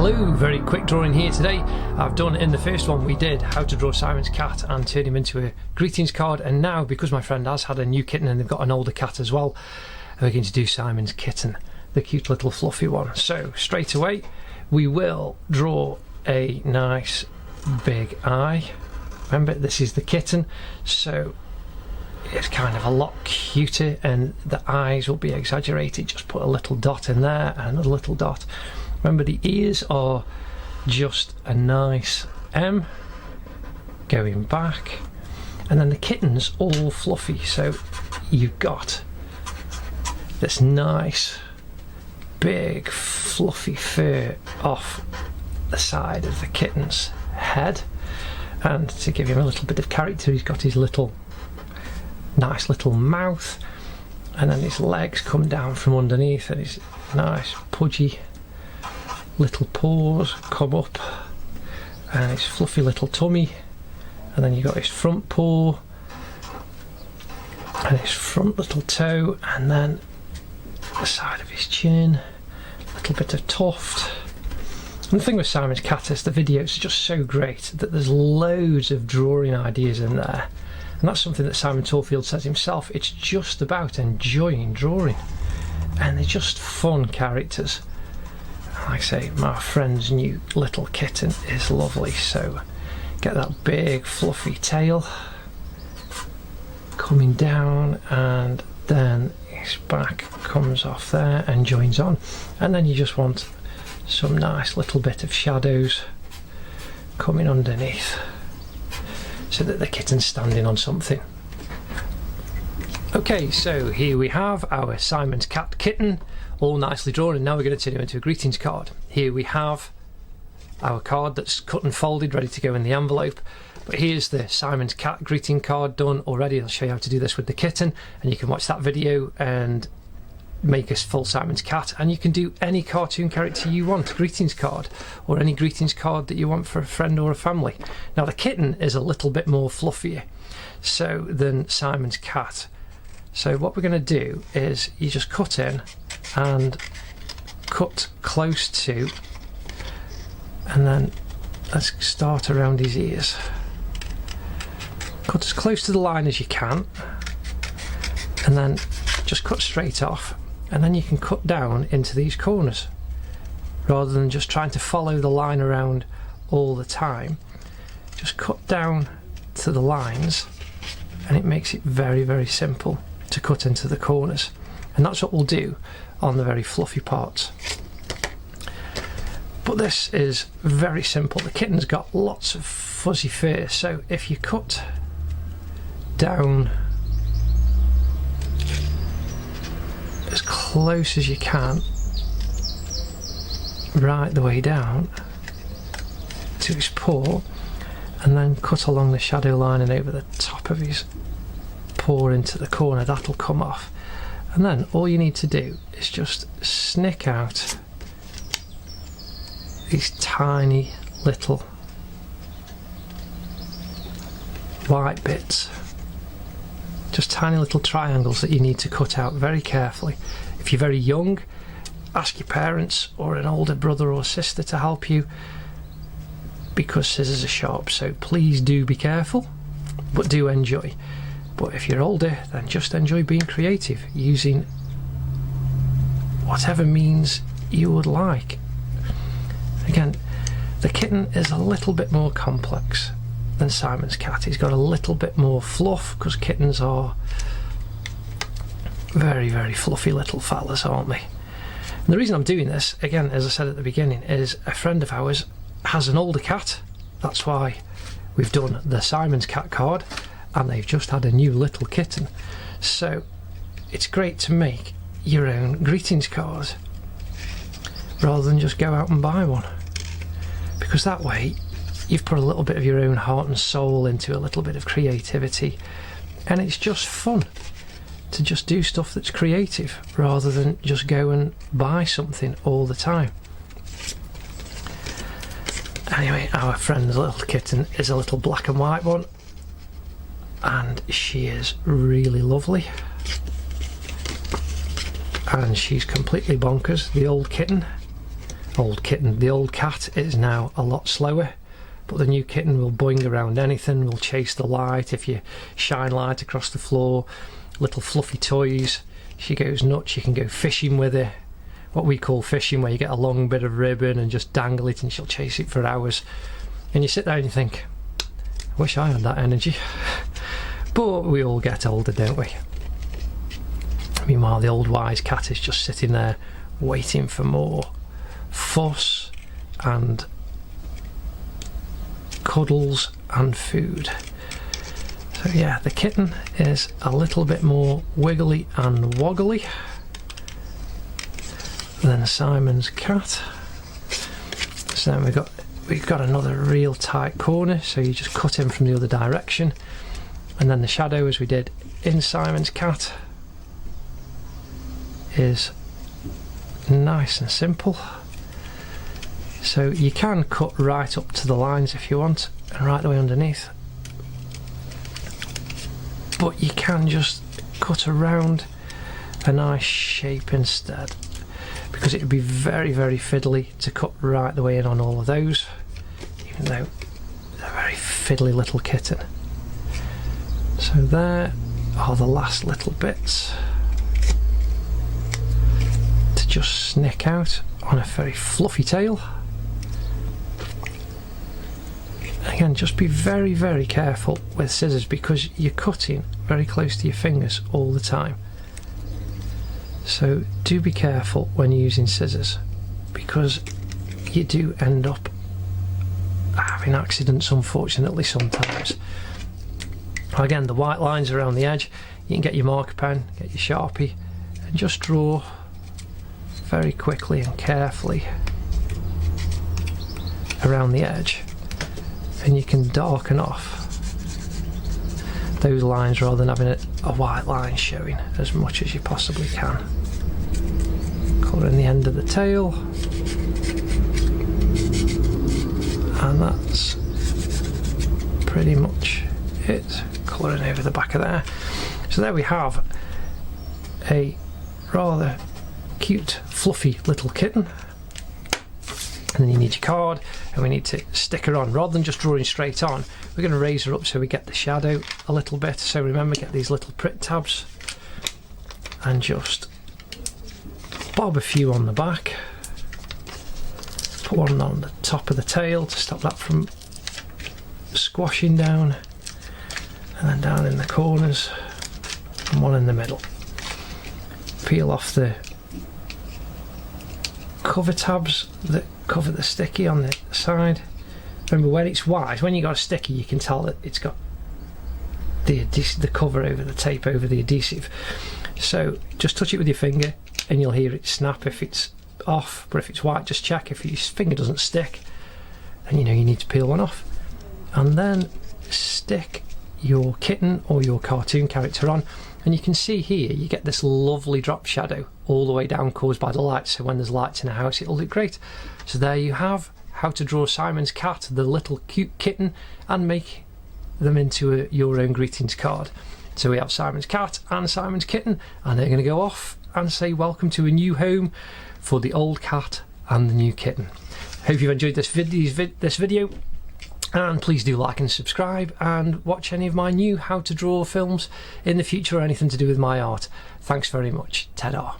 Hello, very quick drawing here today. I've done in the first one we did how to draw Simon's cat and turn him into a greetings card, and now because my friend has had a new kitten and they've got an older cat as well, we're going to do Simon's kitten, the cute little fluffy one. So straight away we will draw a nice big eye. Remember, this is the kitten, so it's kind of a lot cuter and the eyes will be exaggerated. Just put a little dot in there and another little dot. Remember, the ears are just a nice M going back, and then the kitten's all fluffy, so you've got this nice big fluffy fur off the side of the kitten's head. And to give him a little bit of character, he's got his little nice little mouth, and then his legs come down from underneath and his nice pudgy little paws come up and his fluffy little tummy, and then you've got his front paw and his front little toe, and then the side of his chin, a little bit of tuft. And the thing with Simon's cat is the videos are just so great that there's loads of drawing ideas in there, and that's something that Simon Torfield says himself. It's just about enjoying drawing, and they're just fun characters. Like I say, my friend's new little kitten is lovely, so get that big fluffy tail coming down, and then his back comes off there and joins on, and then you just want some nice little bit of shadows coming underneath so that the kitten's standing on something. Okay, so here we have our Simon's cat kitten, all nicely drawn, and now we're going to turn him into a greetings card. Here we have our card that's cut and folded, ready to go in the envelope. But here's the Simon's cat greeting card done already. I'll show you how to do this with the kitten, and you can watch that video and make a full Simon's cat, and you can do any cartoon character you want, greetings card, or any greetings card that you want for a friend or a family. Now the kitten is a little bit more fluffier than Simon's cat, so what we're going to do is you just cut in and cut close to, and then let's start around his ears. Cut as close to the line as you can, and then just cut straight off, and then you can cut down into these corners rather than just trying to follow the line around all the time. Just cut down to the lines, and it makes it very, very simple to cut into the corners, and that's what we'll do on the very fluffy parts. But this is very simple. The kitten's got lots of fuzzy fur, so if you cut down as close as you can, right the way down to his paw, and then cut along the shadow line and over the top of his paw into the corner, that'll come off. And then all you need to do is just snick out these tiny little white bits, just tiny little triangles that you need to cut out very carefully. If you're very young, ask your parents or an older brother or sister to help you, because scissors are sharp, so please do be careful, but do enjoy. But if you're older, then just enjoy being creative, using whatever means you would like. Again, the kitten is a little bit more complex than Simon's cat. He's got a little bit more fluff, because kittens are very, very fluffy little fellas, aren't they? And the reason I'm doing this, again, as I said at the beginning, is a friend of ours has an older cat. That's why we've done the Simon's cat card, and they've just had a new little kitten. So it's great to make your own greetings cards rather than just go out and buy one, because that way you've put a little bit of your own heart and soul into a little bit of creativity, and it's just fun to just do stuff that's creative rather than just go and buy something all the time. Anyway, our friend's little kitten is a little black and white one, and she is really lovely, and she's completely bonkers, the old kitten. old kitten. The old cat is now a lot slower, but the new kitten will boing around anything, will chase the light. If you shine light across the floor, little fluffy toys, she goes nuts. You can go fishing with her, what we call fishing, where you get a long bit of ribbon and just dangle it and she'll chase it for hours. And you sit there and you think, I wish I had that energy. But we all get older, don't we? Meanwhile, the old wise cat is just sitting there waiting for more fuss and cuddles and food. So yeah, the kitten is a little bit more wiggly and woggly than Simon's cat. So then we've got another real tight corner, so you just cut in from the other direction, and then the shadow, as we did in Simon's cat, is nice and simple. So you can cut right up to the lines if you want, and right the way underneath, but you can just cut around a nice shape instead, because it would be very, very fiddly to cut right the way in on all of those, even though they're a very fiddly little kitten. So there are the last little bits to just snick out on a very fluffy tail. Again, just be very, very careful with scissors, because you're cutting very close to your fingers all the time. So do be careful when you're using scissors, because you do end up having accidents, unfortunately, sometimes. Again, the white lines around the edge, you can get your marker pen, get your Sharpie, and just draw very quickly and carefully around the edge, and you can darken off those lines rather than having a white line showing as much as you possibly can. Colouring the end of the tail, and that's pretty much it. Colouring over the back of there. So there we have a rather cute, fluffy little kitten. And then you need your card, and we need to stick her on. Rather than just drawing straight on, we're going to raise her up so we get the shadow a little bit. So remember, get these little prick tabs and just bob a few on the back. Put one on the top of the tail to stop that from squashing down, and then down in the corners, and one in the middle. Peel off the cover tabs that cover the sticky on the side. Remember, when it's white, when you got a sticky, you can tell that it's got the cover over the tape over the adhesive. So just touch it with your finger and you'll hear it snap if it's off, but if it's white, just check. If your finger doesn't stick, then you know you need to peel one off. And then stick your kitten or your cartoon character on, and you can see here you get this lovely drop shadow all the way down caused by the light. So when there's lights in a house, it'll look great. So there you have how to draw Simon's cat, the little cute kitten, and make them into your own greetings card. So we have Simon's cat and Simon's kitten, and they're going to go off and say welcome to a new home for the old cat and the new kitten. Hope you've enjoyed this video, and please do like and subscribe, and watch any of my new how to draw films in the future, or anything to do with my art. Thanks very much. Ta-da.